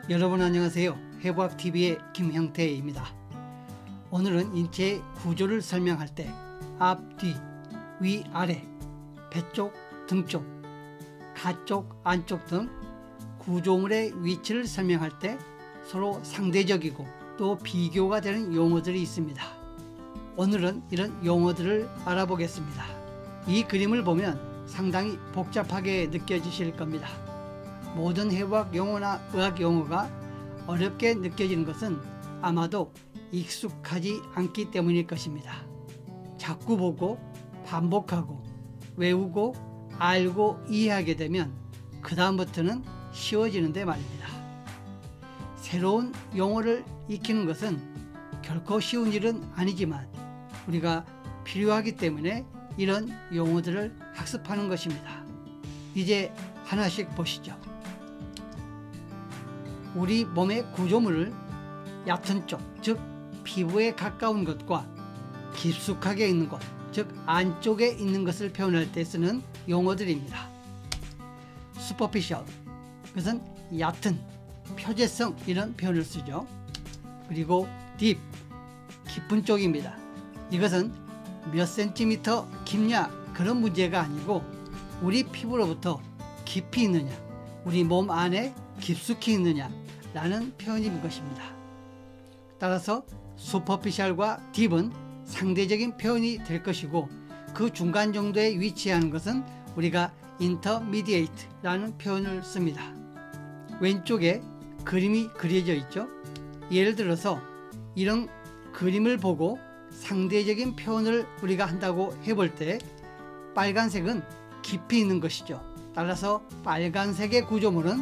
여러분 안녕하세요. 해부학TV의 김형태입니다. 오늘은 인체의 구조를 설명할 때 앞, 뒤, 위, 아래, 배 쪽, 등 쪽, 가 쪽, 안쪽 등 구조물의 위치를 설명할 때 서로 상대적이고 또 비교가 되는 용어들이 있습니다. 오늘은 이런 용어들을 알아보겠습니다. 이 그림을 보면 상당히 복잡하게 느껴지실 겁니다. 모든 해부학 용어나 의학 용어가 어렵게 느껴지는 것은 아마도 익숙하지 않기 때문일 것입니다. 자꾸 보고 반복하고 외우고 알고 이해하게 되면 그 다음부터는 쉬워지는데 말입니다. 새로운 용어를 익히는 것은 결코 쉬운 일은 아니지만 우리가 필요하기 때문에 이런 용어들을 학습하는 것입니다. 이제 하나씩 보시죠. 우리 몸의 구조물을 얕은 쪽, 즉 피부에 가까운 것과 깊숙하게 있는 것, 즉 안쪽에 있는 것을 표현할 때 쓰는 용어들입니다. superficial, 그것은 얕은, 표재성 이런 표현을 쓰죠. 그리고 deep, 깊은 쪽입니다. 이것은 몇 센티미터 깊냐 그런 문제가 아니고 우리 피부로부터 깊이 있느냐, 우리 몸 안에 깊숙이 있느냐 라는 표현인 것입니다. 따라서 superficial과 deep은 상대적인 표현이 될 것이고 그 중간 정도에 위치하는 것은 우리가 intermediate 라는 표현을 씁니다. 왼쪽에 그림이 그려져 있죠. 예를 들어서 이런 그림을 보고 상대적인 표현을 우리가 한다고 해볼 때 빨간색은 깊이 있는 것이죠. 따라서 빨간색의 구조물은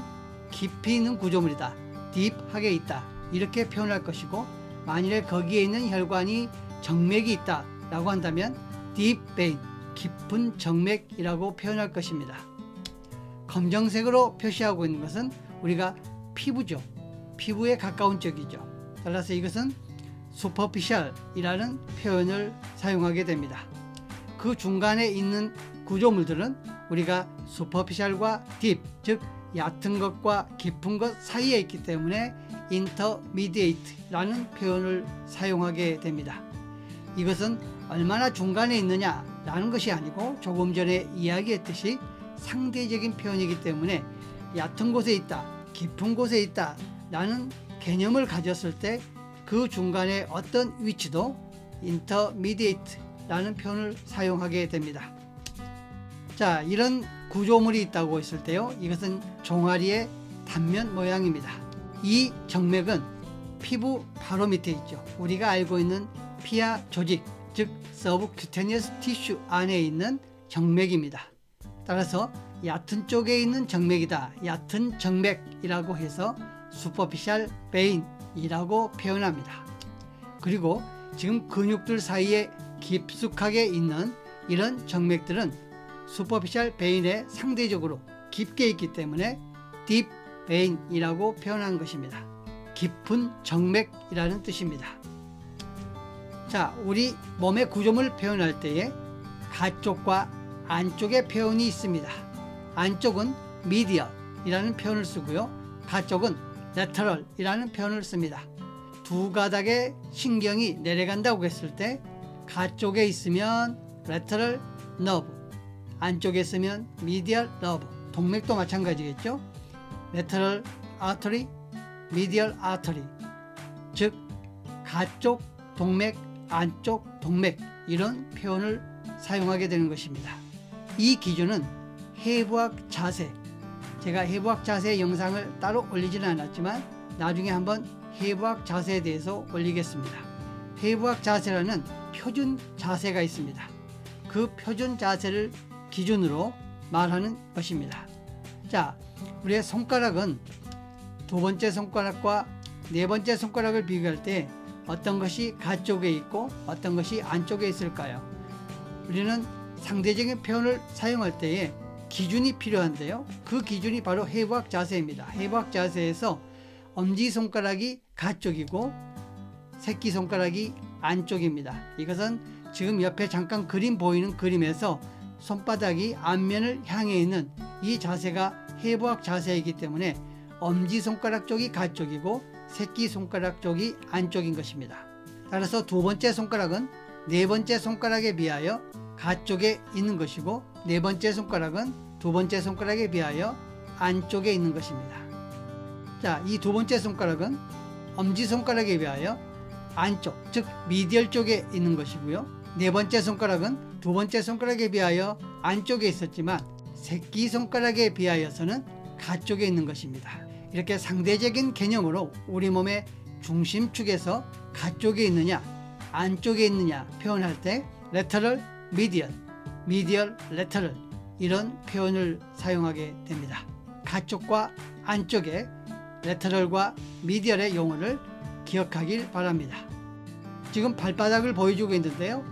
깊이 있는 구조물이다, 딥하게 있다 이렇게 표현할 것이고, 만일에 거기에 있는 혈관이 정맥이 있다 라고 한다면 deep vein, 깊은 정맥이라고 표현할 것입니다. 검정색으로 표시하고 있는 것은 우리가 피부죠. 피부에 가까운 쪽이죠. 따라서 이것은 superficial 이라는 표현을 사용하게 됩니다. 그 중간에 있는 구조물들은 우리가 superficial과 deep, 즉 얕은 것과 깊은 것 사이에 있기 때문에 intermediate 라는 표현을 사용하게 됩니다. 이것은 얼마나 중간에 있느냐 라는 것이 아니고 조금 전에 이야기했듯이 상대적인 표현이기 때문에 얕은 곳에 있다, 깊은 곳에 있다 라는 개념을 가졌을 때 그 중간에 어떤 위치도 intermediate 라는 표현을 사용하게 됩니다. 자, 이런 구조물이 있다고 했을 때요, 이것은 종아리의 단면 모양입니다. 이 정맥은 피부 바로 밑에 있죠. 우리가 알고 있는 피하 조직, 즉 서브큐테니어스 티슈 안에 있는 정맥입니다. 따라서 얕은 쪽에 있는 정맥이다, 얕은 정맥이라고 해서 superficial vein 이라고 표현합니다. 그리고 지금 근육들 사이에 깊숙하게 있는 이런 정맥들은 superficial vein에 상대적으로 깊게 있기 때문에 deep vein 이라고 표현한 것입니다. 깊은 정맥이라는 뜻입니다. 자, 우리 몸의 구조물을 표현할 때에 가쪽과 안쪽의 표현이 있습니다. 안쪽은 medial 이라는 표현을 쓰고요, 가쪽은 lateral 이라는 표현을 씁니다. 두 가닥의 신경이 내려간다고 했을 때 가쪽에 있으면 lateral nerve, 안쪽에 있으면 medial nerve, 동맥도 마찬가지겠죠. lateral artery, medial artery, 즉 가쪽 동맥, 안쪽 동맥 이런 표현을 사용하게 되는 것입니다. 이 기준은 해부학 자세, 제가 해부학 자세 영상을 따로 올리지는 않았지만 나중에 한번 해부학 자세에 대해서 올리겠습니다. 해부학 자세라는 표준 자세가 있습니다. 그 표준 자세를 기준으로 말하는 것입니다. 자, 우리의 손가락은 두 번째 손가락과 네 번째 손가락을 비교할 때 어떤 것이 가쪽에 있고 어떤 것이 안쪽에 있을까요? 우리는 상대적인 표현을 사용할 때에 기준이 필요한데요, 그 기준이 바로 해부학 자세입니다. 해부학 자세에서 엄지손가락이 가쪽이고 새끼손가락이 안쪽입니다. 이것은 지금 옆에 잠깐 그림 보이는 그림에서 손바닥이 앞면을 향해 있는 이 자세가 해부학 자세이기 때문에 엄지손가락 쪽이 가쪽이고 새끼손가락 쪽이 안쪽인 것입니다. 따라서 두 번째 손가락은 네 번째 손가락에 비하여 가쪽에 있는 것이고 네 번째 손가락은 두 번째 손가락에 비하여 안쪽에 있는 것입니다. 자, 이 두 번째 손가락은 엄지손가락에 비하여 안쪽, 즉 미디얼 쪽에 있는 것이고요. 네 번째 손가락은 두 번째 손가락에 비하여 안쪽에 있었지만 새끼손가락에 비하여서는 가쪽에 있는 것입니다. 이렇게 상대적인 개념으로 우리 몸의 중심축에서 가쪽에 있느냐 안쪽에 있느냐 표현할 때 lateral, medial, medial, lateral 이런 표현을 사용하게 됩니다. 가쪽과 안쪽에 lateral과 medial의 용어를 기억하길 바랍니다. 지금 발바닥을 보여주고 있는데요.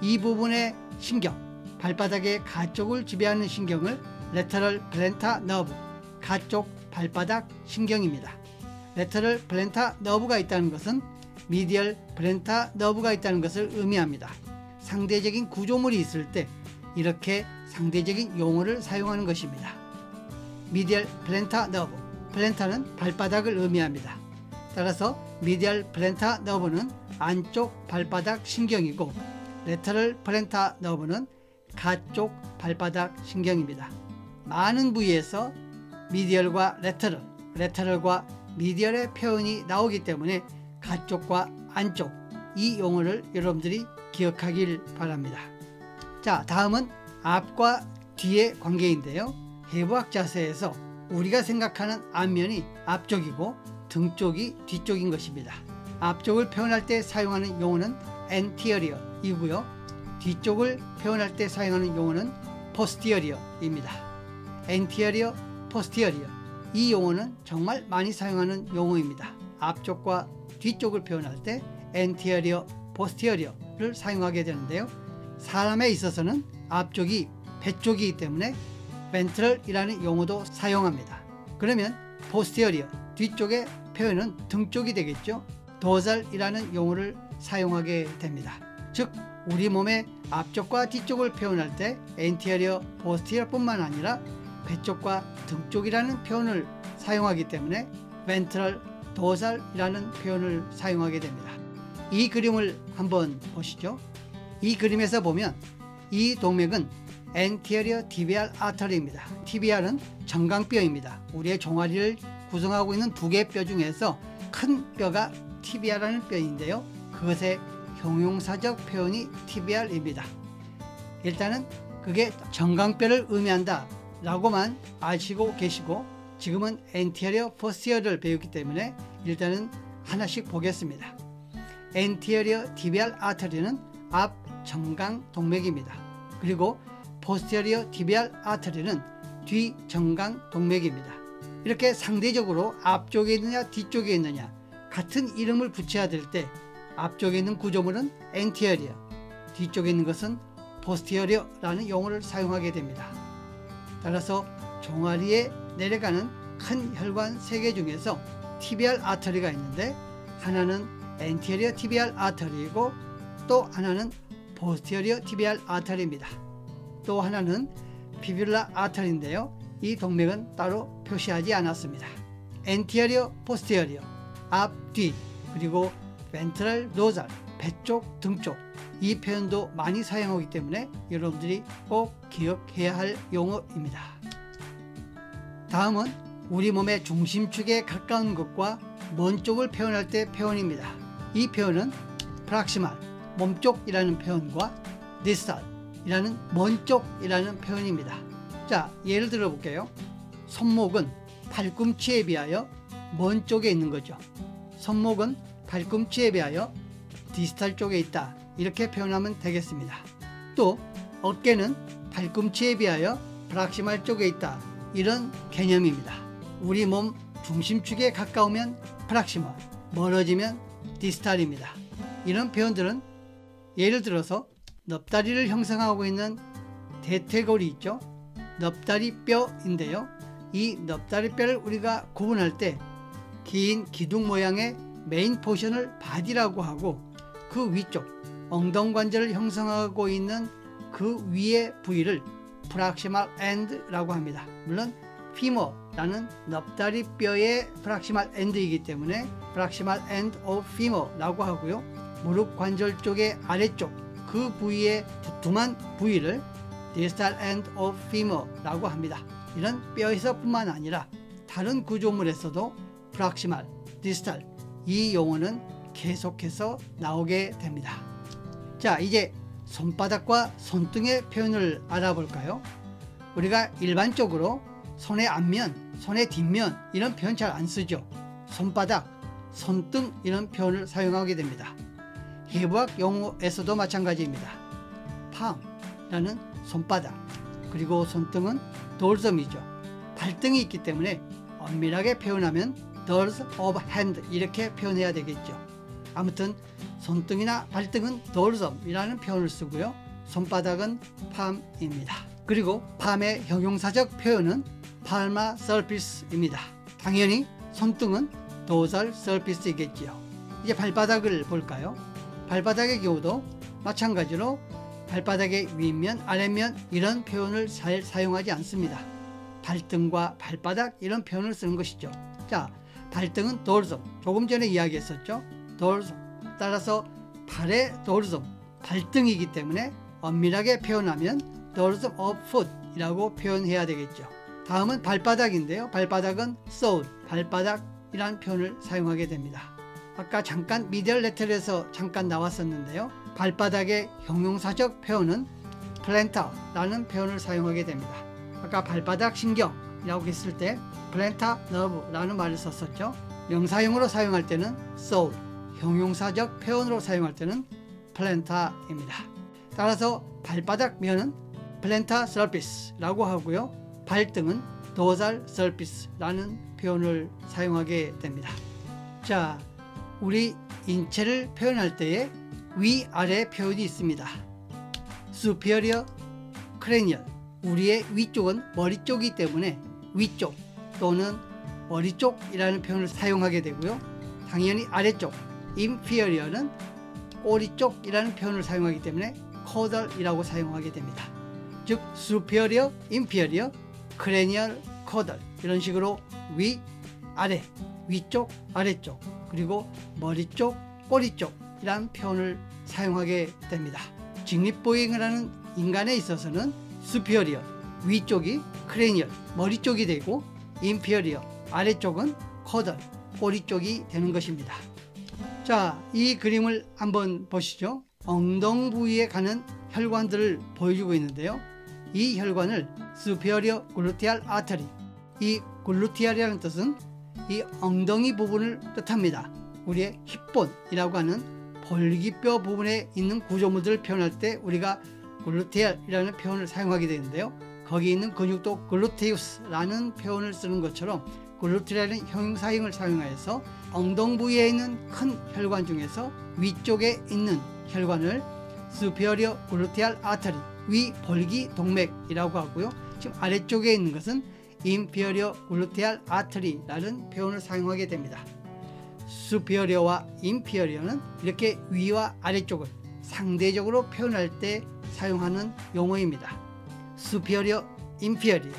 이 부분의 신경, 발바닥의 가쪽을 지배하는 신경을 lateral plantar nerve, 가쪽 발바닥 신경입니다. lateral plantar nerve가 있다는 것은 medial plantar nerve가 있다는 것을 의미합니다. 상대적인 구조물이 있을 때 이렇게 상대적인 용어를 사용하는 것입니다. medial plantar nerve, plantar는 발바닥을 의미합니다. 따라서 medial plantar nerve는 안쪽 발바닥 신경이고 lateral plantar nerve는 가쪽 발바닥 신경입니다. 많은 부위에서 미디얼과 레터럴과 미디얼의 표현이 나오기 때문에 가쪽과 안쪽 이 용어를 여러분들이 기억하길 바랍니다. 자, 다음은 앞과 뒤의 관계인데요. 해부학 자세에서 우리가 생각하는 앞면이 앞쪽이고 등 쪽이 뒤쪽인 것입니다. 앞쪽을 표현할 때 사용하는 용어는 anterior 이고요. 뒤쪽을 표현할 때 사용하는 용어는 posterior 입니다. anterior, posterior 이 용어는 정말 많이 사용하는 용어입니다. 앞쪽과 뒤쪽을 표현할 때 anterior, posterior를 사용하게 되는데요. 사람에 있어서는 앞쪽이 배 쪽이기 때문에 ventral이라는 용어도 사용합니다. 그러면 posterior, 뒤쪽의 표현은 등 쪽이 되겠죠. dorsal이라는 용어를 사용하게 됩니다. 즉 우리 몸의 앞쪽과 뒤쪽을 표현할 때 anterior, posterior 뿐만 아니라 배 쪽과 등 쪽이라는 표현을 사용하기 때문에 ventral, dorsal이라는 표현을 사용하게 됩니다. 이 그림을 한번 보시죠. 이 그림에서 보면 이 동맥은 anterior tibial artery입니다. tibial은 정강뼈입니다. 우리의 종아리를 구성하고 있는 두 개의 뼈 중에서 큰 뼈가 tibia라는 뼈인데요. 그것의 형용사적 표현이 tibial입니다. 일단은 그게 정강뼈를 의미한다 라고만 아시고 계시고 지금은 anterior, posterior를 배웠기 때문에 일단은 하나씩 보겠습니다. anterior tibial artery는 앞 정강 동맥입니다. 그리고 posterior tibial artery는 뒤 정강 동맥입니다. 이렇게 상대적으로 앞쪽에 있느냐 뒤쪽에 있느냐 같은 이름을 붙여야 될 때 앞쪽에 있는 구조물은 anterior, 뒤쪽에 있는 것은 posterior라는 용어를 사용하게 됩니다. 따라서 종아리에 내려가는 큰 혈관 3개 중에서 tibial artery가 있는데 하나는 anterior tibial artery이고 또 하나는 posterior tibial artery입니다. 또 하나는 fibular artery인데요. 이 동맥은 따로 표시하지 않았습니다. anterior, posterior, 앞, 뒤, 그리고 ventral, dorsal, 배 쪽, 등 쪽 이 표현도 많이 사용하기 때문에 여러분들이 꼭 기억해야 할 용어입니다. 다음은 우리 몸의 중심축에 가까운 것과 먼 쪽을 표현할 때 표현입니다. 이 표현은 proximal, 몸쪽이라는 표현과 distal, 이라는 먼 쪽이라는 표현입니다. 자, 예를 들어 볼게요. 손목은 팔꿈치에 비하여 먼 쪽에 있는 거죠. 손목은 팔꿈치에 비하여 디스탈 쪽에 있다. 이렇게 표현하면 되겠습니다. 또 어깨는 팔꿈치에 비하여 프락시말 쪽에 있다. 이런 개념입니다. 우리 몸 중심축에 가까우면 프락시말, 멀어지면 디스탈입니다. 이런 표현들은 예를 들어서 넙다리를 형성하고 있는 대퇴골이 있죠. 넙다리 뼈인데요. 이 넙다리 뼈를 우리가 구분할 때 긴 기둥 모양의 메인 포션을 바디라고 하고 그 위쪽 엉덩관절을 형성하고 있는 그 위의 부위를 프락시말 엔드라고 합니다. 물론 femo라는 넙다리 뼈의 프락시말 엔드이기 때문에 프락시말 엔드 오브 femo라고 하고요. 무릎 관절 쪽의 아래쪽 그 부위의 두툼한 부위를 distal end of femur라고 합니다. 이런 뼈에서뿐만 아니라 다른 구조물에서도 프락시말, 디스탈 이 용어는 계속해서 나오게 됩니다. 자, 이제 손바닥과 손등의 표현을 알아볼까요? 우리가 일반적으로 손의 앞면, 손의 뒷면 이런 표현 잘 안 쓰죠. 손바닥, 손등 이런 표현을 사용하게 됩니다. 해부학 용어에서도 마찬가지입니다. palm라는 손바닥, 그리고 손등은 돌섬이죠. 발등이 있기 때문에 엄밀하게 표현하면 doors of hand 이렇게 표현해야 되겠죠. 아무튼 손등이나 발등은 돌섬이라는 표현을 쓰고요. 손바닥은 palm입니다. 그리고 palm의 형용사적 표현은 palmar surface입니다. 당연히 손등은 dorsal surface이겠지요. 이제 발바닥을 볼까요? 발바닥의 경우도 마찬가지로 발바닥의 윗면, 아랫면 이런 표현을 잘 사용하지 않습니다. 발등과 발바닥 이런 표현을 쓰는 것이죠. 자, 발등은 dorsum, 조금 전에 이야기했었죠. dorsum. 따라서 발의 dorsum, 발등이기 때문에 엄밀하게 표현하면 dorsum of foot 이라고 표현해야 되겠죠. 다음은 발바닥인데요. 발바닥은 sole, 발바닥이라는 표현을 사용하게 됩니다. 아까 잠깐 미디얼 레터에서 잠깐 나왔었는데요. 발바닥의 형용사적 표현은 plantar라는 표현을 사용하게 됩니다. 아까 발바닥 신경이라고 했을 때 plantar nerve라는 말을 썼었죠. 명사형으로 사용할 때는 sole, 형용사적 표현으로 사용할 때는 plantar입니다. 따라서 발바닥 면은 plantar surface라고 하고요. 발등은 dorsal surface라는 표현을 사용하게 됩니다. 자, 우리 인체를 표현할 때에 위아래 표현이 있습니다. superior cranial, 우리의 위쪽은 머리 쪽이기 때문에 위쪽 또는 머리 쪽이라는 표현을 사용하게 되고요. 당연히 아래쪽 inferior는 꼬리 쪽이라는 표현을 사용하기 때문에 caudal이라고 사용하게 됩니다. 즉 superior, inferior, cranial, caudal 이런 식으로 위, 아래, 위쪽, 아래쪽 그리고 머리 쪽, 꼬리 쪽이라는 표현을 사용하게 됩니다. 직립보행을 하는 인간에 있어서는 superior, 위쪽이 cranial, 머리 쪽이 되고 inferior, 아래쪽은 caudal, 꼬리 쪽이 되는 것입니다. 자, 이 그림을 한번 보시죠. 엉덩 부위에 가는 혈관들을 보여주고 있는데요. 이 혈관을 superior gluteal artery, 이 글루티알이라는 뜻은 이 엉덩이 부분을 뜻합니다. 우리의 힙본이라고 하는 벌기뼈 부분에 있는 구조물들을 표현할 때 우리가 글루테알이라는 표현을 사용하게 되는데요. 거기 있는 근육도 글루테우스라는 표현을 쓰는 것처럼 글루테알은 형용사형을 사용하여서 엉덩 부위에 있는 큰 혈관 중에서 위쪽에 있는 혈관을 superior gluteal artery, 위 벌기 동맥이라고 하고요. 지금 아래쪽에 있는 것은 inferior gluteal artery라는 표현을 사용하게 됩니다. superior와 inferior는 이렇게 위와 아래쪽을 상대적으로 표현할 때 사용하는 용어입니다. superior, inferior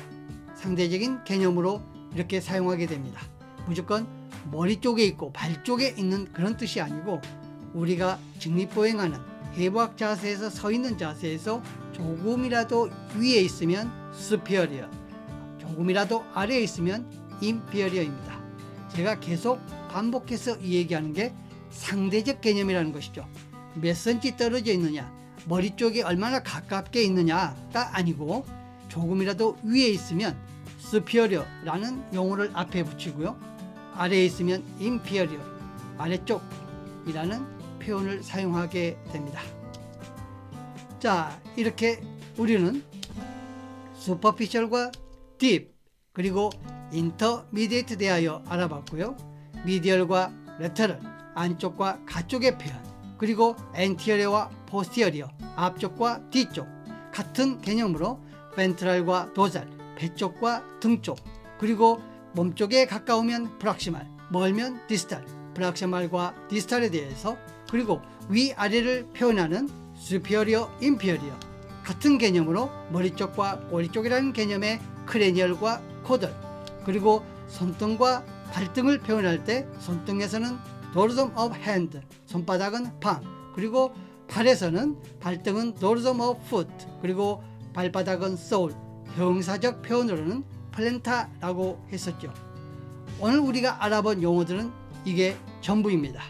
상대적인 개념으로 이렇게 사용하게 됩니다. 무조건 머리 쪽에 있고 발 쪽에 있는 그런 뜻이 아니고 우리가 직립보행하는 해부학 자세에서 서 있는 자세에서 조금이라도 위에 있으면 superior, 조금이라도 아래에 있으면 inferior입니다. 제가 계속 반복해서 이 얘기하는 게 상대적 개념이라는 것이죠. 몇 cm 떨어져 있느냐, 머리 쪽에 얼마나 가깝게 있느냐가 아니고 조금이라도 위에 있으면 superior라는 용어를 앞에 붙이고요. 아래에 있으면 inferior, 아래쪽이라는 표현을 사용하게 됩니다. 자, 이렇게 우리는 superficial과 deep 그리고 intermediate 대하여 알아봤고요. medial과 lateral, 안쪽과 가쪽의 표현, 그리고 anterior와 posterior, 앞쪽과 뒤쪽 같은 개념으로 ventral과 dorsal, 배쪽과 등쪽, 그리고 몸쪽에 가까우면 proximal, 멀면 distal, proximal과 distal에 대해서, 그리고 위아래를 표현하는 superior, inferior 같은 개념으로 머리 쪽과 꼬리 쪽이라는 개념의 cranial과 caudal, 그리고 손등과 발등을 표현할 때 손등에서는 dorsum of hand, 손바닥은 palm, 그리고 팔에서는 발등은 dorsum of foot, 그리고 발바닥은 sole, 형사적 표현으로는 plantar라고 했었죠. 오늘 우리가 알아본 용어들은 이게 전부입니다.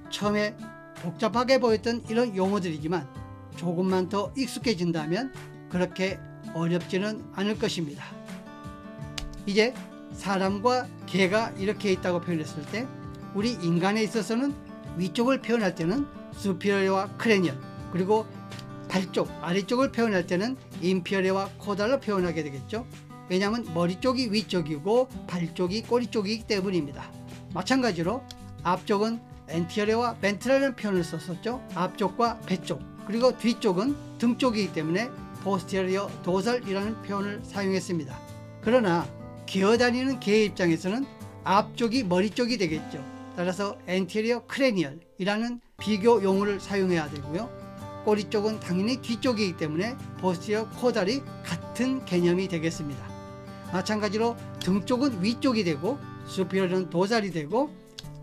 처음에 복잡하게 보였던 이런 용어들이지만 조금만 더 익숙해진다면 그렇게 어렵지는 않을 것입니다. 이제 사람과 개가 이렇게 있다고 표현했을 때 우리 인간에 있어서는 위쪽을 표현할 때는 superior와 cranial, 그리고 발쪽, 아래쪽을 표현할 때는 inferior와 caudal로 표현하게 되겠죠. 왜냐하면 머리 쪽이 위쪽이고 발 쪽이 꼬리 쪽이기 때문입니다. 마찬가지로 앞쪽은 anterior와 ventral이라는 표현을 썼었죠. 앞쪽과 배쪽, 그리고 뒤쪽은 등 쪽이기 때문에 posterior dorsal이라는 표현을 사용했습니다. 그러나 기어다니는 개의 입장에서는 앞쪽이 머리 쪽이 되겠죠. 따라서 anterior cranial이라는 비교 용어를 사용해야 되고요. 꼬리 쪽은 당연히 뒤쪽이기 때문에 posterior caudal이 같은 개념이 되겠습니다. 마찬가지로 등 쪽은 위쪽이 되고 superior은 도살이 되고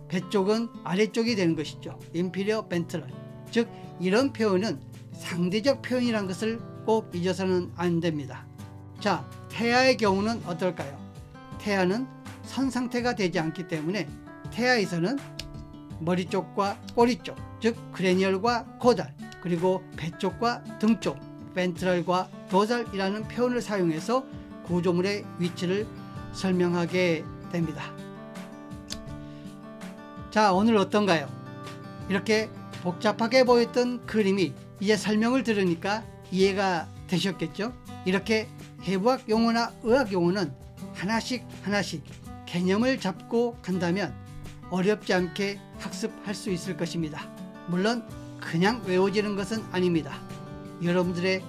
배 쪽은 아래쪽이 되는 것이죠. inferior ventral. 즉 이런 표현은 상대적 표현이라는 것을 꼭 잊어서는 안 됩니다. 자, 태아의 경우는 어떨까요? 태아는 선 상태가 되지 않기 때문에 태아에서는 머리 쪽과 꼬리 쪽, 즉 크레니얼과 코달, 그리고 배 쪽과 등 쪽, 벤트럴과 도살이라는 표현을 사용해서 구조물의 위치를 설명하게 됩니다. 자, 오늘 어떤가요? 이렇게 복잡하게 보였던 그림이 이제 설명을 들으니까 이해가 되셨겠죠? 이렇게 해부학 용어나 의학 용어는 하나씩 개념을 잡고 간다면 어렵지 않게 학습할 수 있을 것입니다. 물론 그냥 외워지는 것은 아닙니다. 여러분들의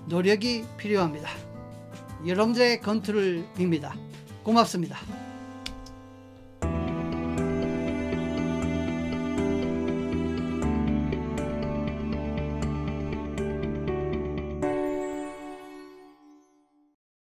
노력이 필요합니다. 여러분들의 건투를 빕니다. 고맙습니다.